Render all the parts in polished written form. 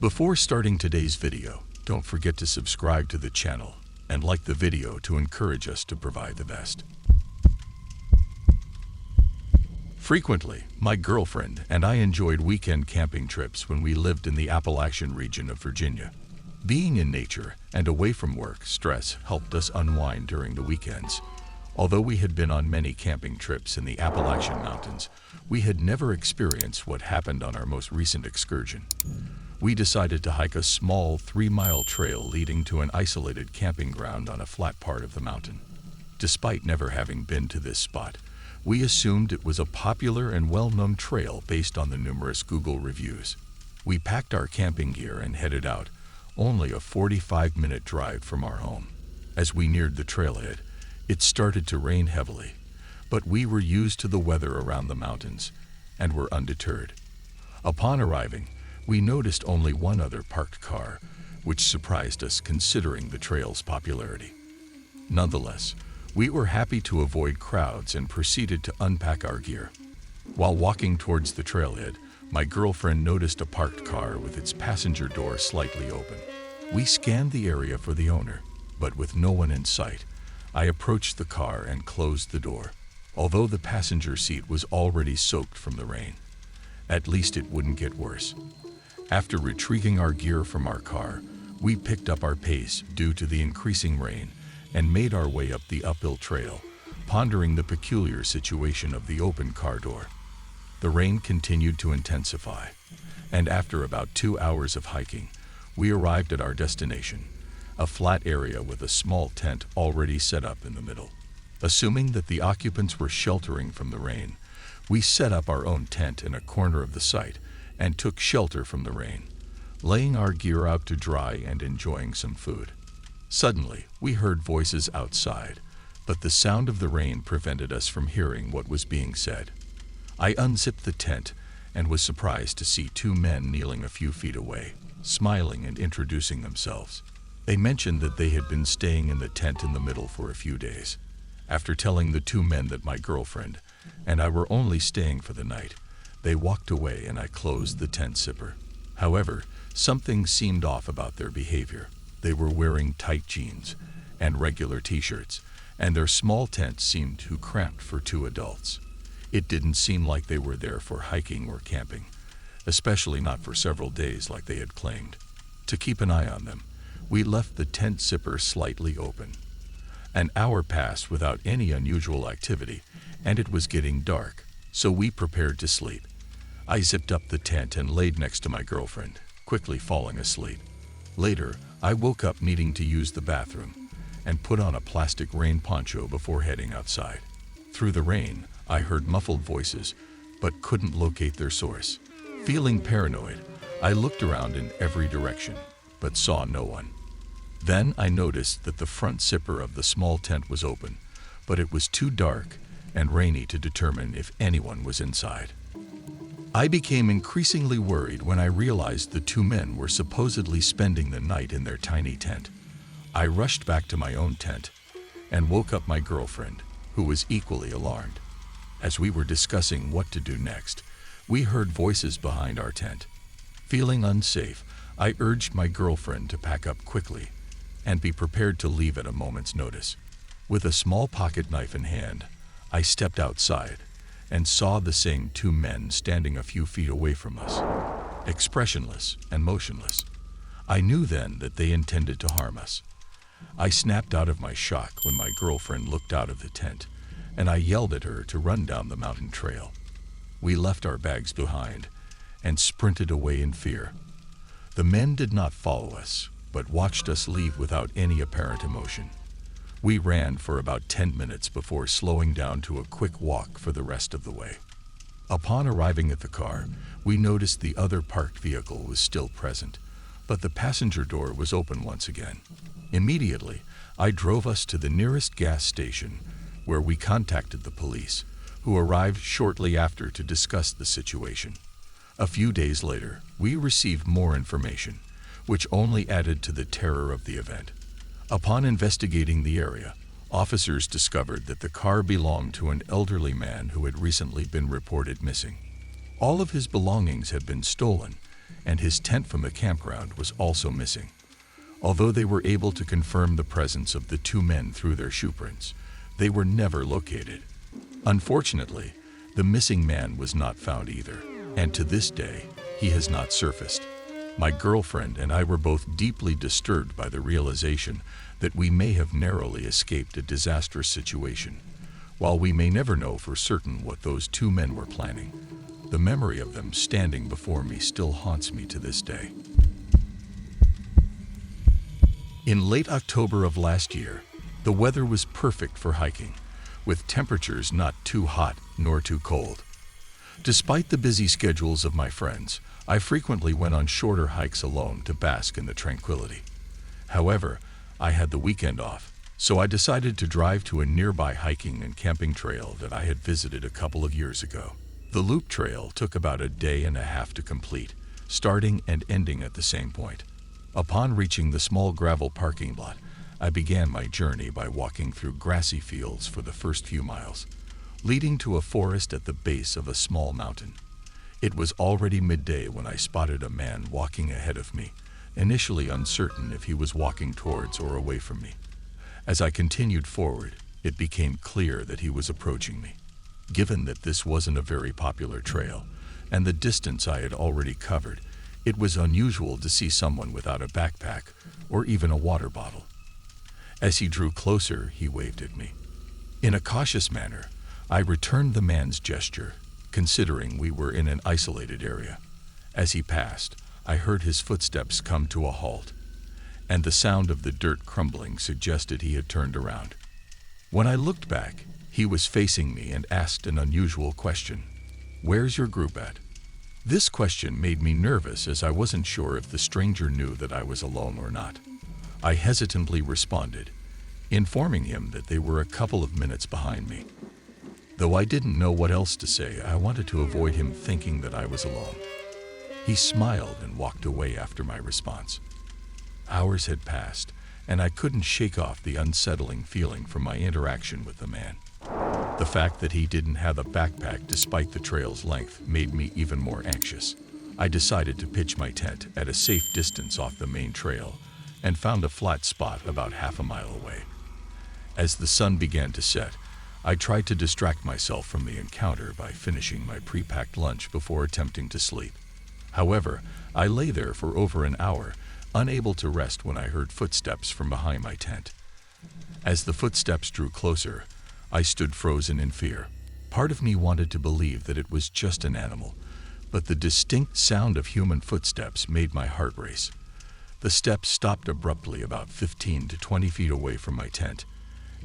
Before starting today's video, don't forget to subscribe to the channel and like the video to encourage us to provide the best. Frequently, my girlfriend and I enjoyed weekend camping trips when we lived in the Appalachian region of Virginia. Being in nature and away from work stress helped us unwind during the weekends. Although we had been on many camping trips in the Appalachian Mountains, we had never experienced what happened on our most recent excursion. We decided to hike a small 3-mile trail leading to an isolated camping ground on a flat part of the mountain. Despite never having been to this spot, we assumed it was a popular and well-known trail based on the numerous Google reviews. We packed our camping gear and headed out, only a 45-minute drive from our home. As we neared the trailhead, it started to rain heavily, but we were used to the weather around the mountains and were undeterred. Upon arriving, we noticed only one other parked car, which surprised us considering the trail's popularity. Nonetheless, we were happy to avoid crowds and proceeded to unpack our gear. While walking towards the trailhead, my girlfriend noticed a parked car with its passenger door slightly open. We scanned the area for the owner, but with no one in sight, I approached the car and closed the door. Although the passenger seat was already soaked from the rain, at least it wouldn't get worse. After retrieving our gear from our car, we picked up our pace due to the increasing rain and made our way up the uphill trail, pondering the peculiar situation of the open car door. The rain continued to intensify, and after about 2 hours of hiking, we arrived at our destination, a flat area with a small tent already set up in the middle. Assuming that the occupants were sheltering from the rain, we set up our own tent in a corner of the site and took shelter from the rain, laying our gear out to dry and enjoying some food. Suddenly, we heard voices outside, but the sound of the rain prevented us from hearing what was being said. I unzipped the tent and was surprised to see 2 men kneeling a few feet away, smiling and introducing themselves. They mentioned that they had been staying in the tent in the middle for a few days. After telling the 2 men that my girlfriend and I were only staying for the night, they walked away and I closed the tent zipper. However, something seemed off about their behavior. They were wearing tight jeans and regular t-shirts, and their small tent seemed too cramped for 2 adults. It didn't seem like they were there for hiking or camping, especially not for several days like they had claimed. To keep an eye on them, we left the tent zipper slightly open. An hour passed without any unusual activity, and it was getting dark, so we prepared to sleep. I zipped up the tent and laid next to my girlfriend, quickly falling asleep. Later, I woke up needing to use the bathroom and put on a plastic rain poncho before heading outside. Through the rain, I heard muffled voices, but couldn't locate their source. Feeling paranoid, I looked around in every direction, but saw no one. Then I noticed that the front zipper of the small tent was open, but it was too dark and rainy to determine if anyone was inside. I became increasingly worried when I realized the 2 men were supposedly spending the night in their tiny tent. I rushed back to my own tent and woke up my girlfriend, who was equally alarmed. As we were discussing what to do next, we heard voices behind our tent. Feeling unsafe, I urged my girlfriend to pack up quickly and be prepared to leave at a moment's notice. With a small pocket knife in hand, I stepped outside and saw the same 2 men standing a few feet away from us, expressionless and motionless. I knew then that they intended to harm us. I snapped out of my shock when my girlfriend looked out of the tent, and I yelled at her to run down the mountain trail. We left our bags behind and sprinted away in fear. The men did not follow us, but watched us leave without any apparent emotion. We ran for about 10 minutes before slowing down to a quick walk for the rest of the way. Upon arriving at the car, we noticed the other parked vehicle was still present, but the passenger door was open once again. Immediately, I drove us to the nearest gas station, where we contacted the police, who arrived shortly after to discuss the situation. A few days later, we received more information, which only added to the terror of the event. Upon investigating the area, officers discovered that the car belonged to an elderly man who had recently been reported missing. All of his belongings had been stolen, and his tent from the campground was also missing. Although they were able to confirm the presence of the two men through their shoe prints, they were never located. Unfortunately, the missing man was not found either, and to this day, he has not surfaced. My girlfriend and I were both deeply disturbed by the realization that we may have narrowly escaped a disastrous situation. While we may never know for certain what those two men were planning, the memory of them standing before me still haunts me to this day. In late October of last year, the weather was perfect for hiking, with temperatures not too hot nor too cold. Despite the busy schedules of my friends, I frequently went on shorter hikes alone to bask in the tranquility. However, I had the weekend off, so I decided to drive to a nearby hiking and camping trail that I had visited a couple of years ago. The loop trail took about a day and a half to complete, starting and ending at the same point. Upon reaching the small gravel parking lot, I began my journey by walking through grassy fields for the first few miles, leading to a forest at the base of a small mountain. It was already midday when I spotted a man walking ahead of me, initially uncertain if he was walking towards or away from me. As I continued forward, it became clear that he was approaching me. Given that this wasn't a very popular trail, and the distance I had already covered, it was unusual to see someone without a backpack or even a water bottle. As he drew closer, he waved at me. In a cautious manner, I returned the man's gesture, considering we were in an isolated area. As he passed, I heard his footsteps come to a halt, and the sound of the dirt crumbling suggested he had turned around. When I looked back, he was facing me and asked an unusual question. "Where's your group at?" This question made me nervous as I wasn't sure if the stranger knew that I was alone or not. I hesitantly responded, informing him that they were a couple of minutes behind me. Though I didn't know what else to say, I wanted to avoid him thinking that I was alone. He smiled and walked away after my response. Hours had passed, and I couldn't shake off the unsettling feeling from my interaction with the man. The fact that he didn't have a backpack despite the trail's length made me even more anxious. I decided to pitch my tent at a safe distance off the main trail and found a flat spot about half a mile away. As the sun began to set, I tried to distract myself from the encounter by finishing my pre-packed lunch before attempting to sleep. However, I lay there for over an hour, unable to rest when I heard footsteps from behind my tent. As the footsteps drew closer, I stood frozen in fear. Part of me wanted to believe that it was just an animal, but the distinct sound of human footsteps made my heart race. The steps stopped abruptly about 15 to 20 feet away from my tent,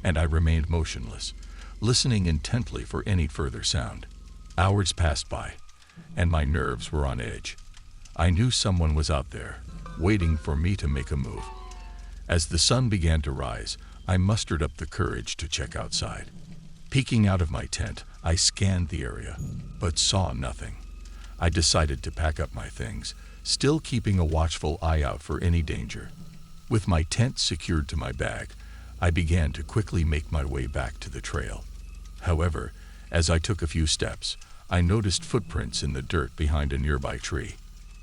and I remained motionless, listening intently for any further sound. Hours passed by, and my nerves were on edge. I knew someone was out there, waiting for me to make a move. As the sun began to rise, I mustered up the courage to check outside. Peeking out of my tent, I scanned the area, but saw nothing. I decided to pack up my things, still keeping a watchful eye out for any danger. With my tent secured to my bag, I began to quickly make my way back to the trail. However, as I took a few steps, I noticed footprints in the dirt behind a nearby tree.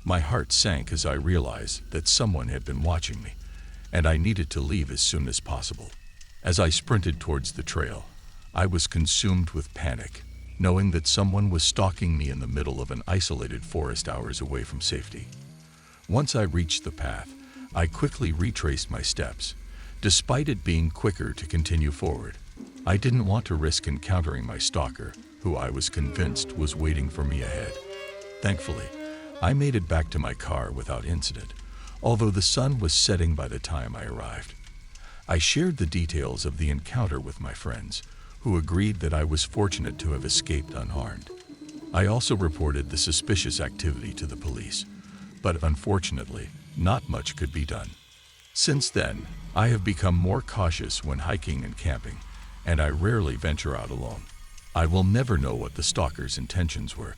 My heart sank as I realized that someone had been watching me, and I needed to leave as soon as possible. As I sprinted towards the trail, I was consumed with panic, knowing that someone was stalking me in the middle of an isolated forest hours away from safety. Once I reached the path, I quickly retraced my steps, despite it being quicker to continue forward. I didn't want to risk encountering my stalker, who I was convinced was waiting for me ahead. Thankfully, I made it back to my car without incident, although the sun was setting by the time I arrived. I shared the details of the encounter with my friends, who agreed that I was fortunate to have escaped unharmed. I also reported the suspicious activity to the police, but unfortunately, not much could be done. Since then, I have become more cautious when hiking and camping, and I rarely venture out alone. I will never know what the stalker's intentions were,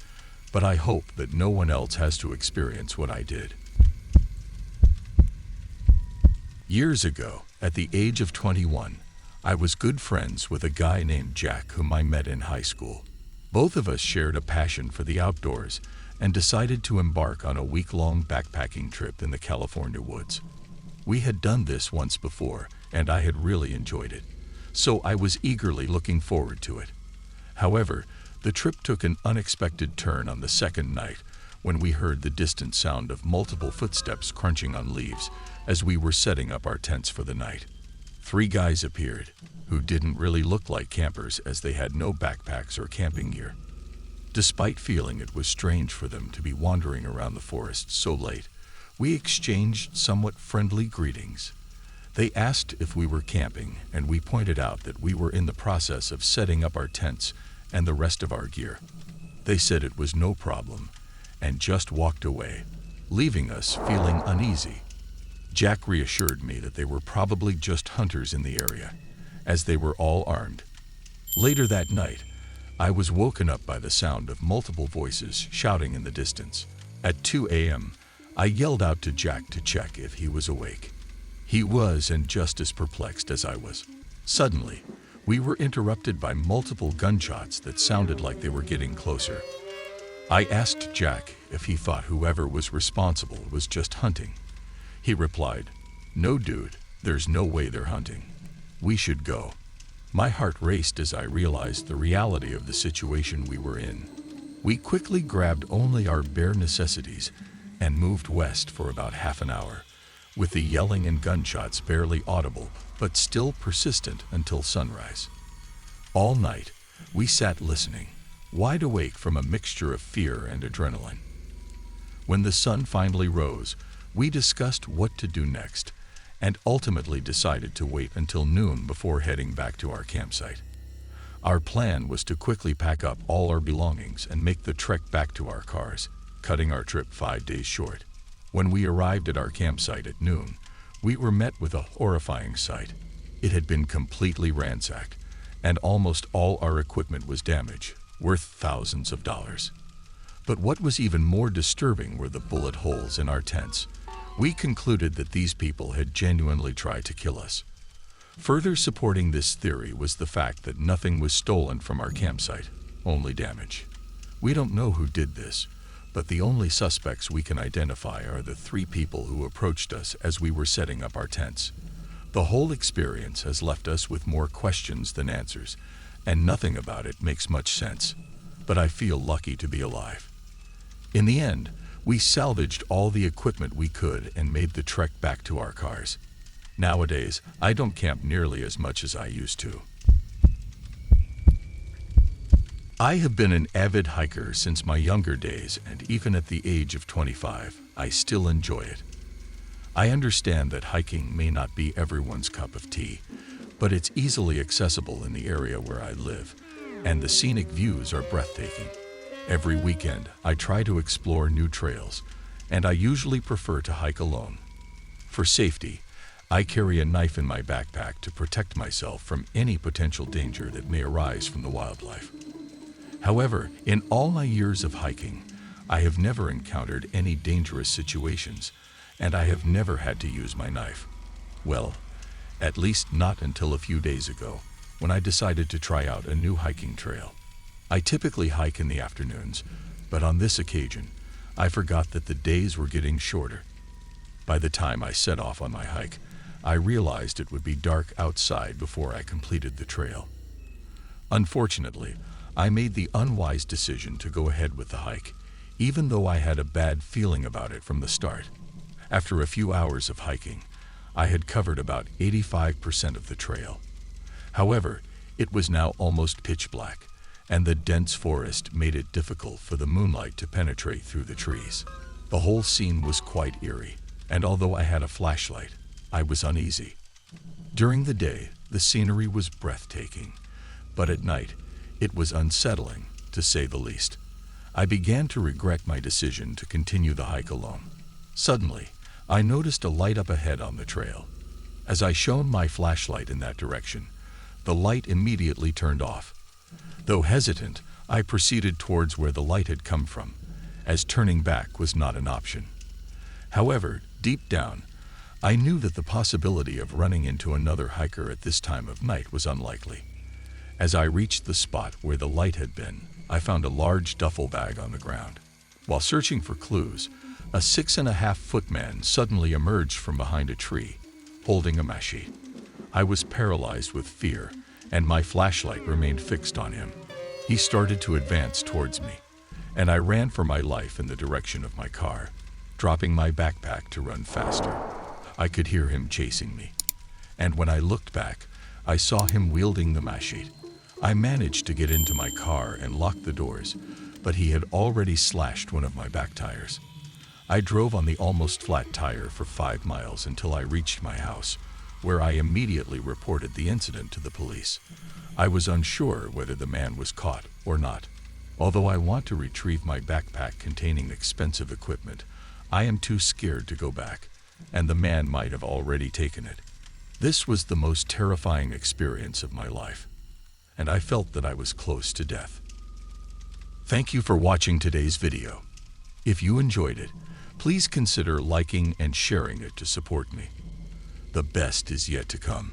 but I hope that no one else has to experience what I did. Years ago, at the age of 21, I was good friends with a guy named Jack whom I met in high school. Both of us shared a passion for the outdoors and decided to embark on a week-long backpacking trip in the California woods. We had done this once before, and I had really enjoyed it, so I was eagerly looking forward to it. However, the trip took an unexpected turn on the second night when we heard the distant sound of multiple footsteps crunching on leaves as we were setting up our tents for the night. 3 guys appeared, who didn't really look like campers as they had no backpacks or camping gear. Despite feeling it was strange for them to be wandering around the forest so late, we exchanged somewhat friendly greetings. They asked if we were camping, and we pointed out that we were in the process of setting up our tents and the rest of our gear. They said it was no problem, and just walked away, leaving us feeling uneasy. Jack reassured me that they were probably just hunters in the area, as they were all armed. Later that night, I was woken up by the sound of multiple voices shouting in the distance. At 2 a.m., I yelled out to Jack to check if he was awake. He was, and just as perplexed as I was. Suddenly, we were interrupted by multiple gunshots that sounded like they were getting closer. I asked Jack if he thought whoever was responsible was just hunting. He replied, "No, dude, there's no way they're hunting. We should go." My heart raced as I realized the reality of the situation we were in. We quickly grabbed only our bare necessities and moved west for about half an hour, with the yelling and gunshots barely audible but still persistent until sunrise. All night, we sat listening, wide awake from a mixture of fear and adrenaline. When the sun finally rose, we discussed what to do next, and ultimately decided to wait until noon before heading back to our campsite. Our plan was to quickly pack up all our belongings and make the trek back to our cars, cutting our trip 5 days short. When we arrived at our campsite at noon, we were met with a horrifying sight. It had been completely ransacked, and almost all our equipment was damaged, worth thousands of dollars. But what was even more disturbing were the bullet holes in our tents. We concluded that these people had genuinely tried to kill us. Further supporting this theory was the fact that nothing was stolen from our campsite, only damage. We don't know who did this, but the only suspects we can identify are the 3 people who approached us as we were setting up our tents. The whole experience has left us with more questions than answers, and nothing about it makes much sense, but I feel lucky to be alive. In the end, we salvaged all the equipment we could and made the trek back to our cars. Nowadays, I don't camp nearly as much as I used to. I have been an avid hiker since my younger days, and even at the age of 25, I still enjoy it. I understand that hiking may not be everyone's cup of tea, but it's easily accessible in the area where I live, and the scenic views are breathtaking. Every weekend, I try to explore new trails, and I usually prefer to hike alone. For safety, I carry a knife in my backpack to protect myself from any potential danger that may arise from the wildlife. However, in all my years of hiking, I have never encountered any dangerous situations, and I have never had to use my knife. Well, at least not until a few days ago, when I decided to try out a new hiking trail. I typically hike in the afternoons, but on this occasion, I forgot that the days were getting shorter. By the time I set off on my hike, I realized it would be dark outside before I completed the trail. Unfortunately, I made the unwise decision to go ahead with the hike, even though I had a bad feeling about it from the start. After a few hours of hiking, I had covered about 85% of the trail. However, it was now almost pitch black, and the dense forest made it difficult for the moonlight to penetrate through the trees. The whole scene was quite eerie, and although I had a flashlight, I was uneasy. During the day, the scenery was breathtaking, but at night, it was unsettling, to say the least. I began to regret my decision to continue the hike alone. Suddenly, I noticed a light up ahead on the trail. As I shone my flashlight in that direction, the light immediately turned off. Though hesitant, I proceeded towards where the light had come from, as turning back was not an option. However, deep down, I knew that the possibility of running into another hiker at this time of night was unlikely. As I reached the spot where the light had been, I found a large duffel bag on the ground. While searching for clues, a 6.5-foot man suddenly emerged from behind a tree, holding a machete. I was paralyzed with fear, and my flashlight remained fixed on him. He started to advance towards me, and I ran for my life in the direction of my car, dropping my backpack to run faster. I could hear him chasing me, and when I looked back, I saw him wielding the machete. I managed to get into my car and lock the doors, but he had already slashed one of my back tires. I drove on the almost flat tire for 5 miles until I reached my house, where I immediately reported the incident to the police. I was unsure whether the man was caught or not. Although I want to retrieve my backpack containing expensive equipment, I am too scared to go back, and the man might have already taken it. This was the most terrifying experience of my life, and I felt that I was close to death. Thank you for watching today's video. If you enjoyed it, please consider liking and sharing it to support me. The best is yet to come.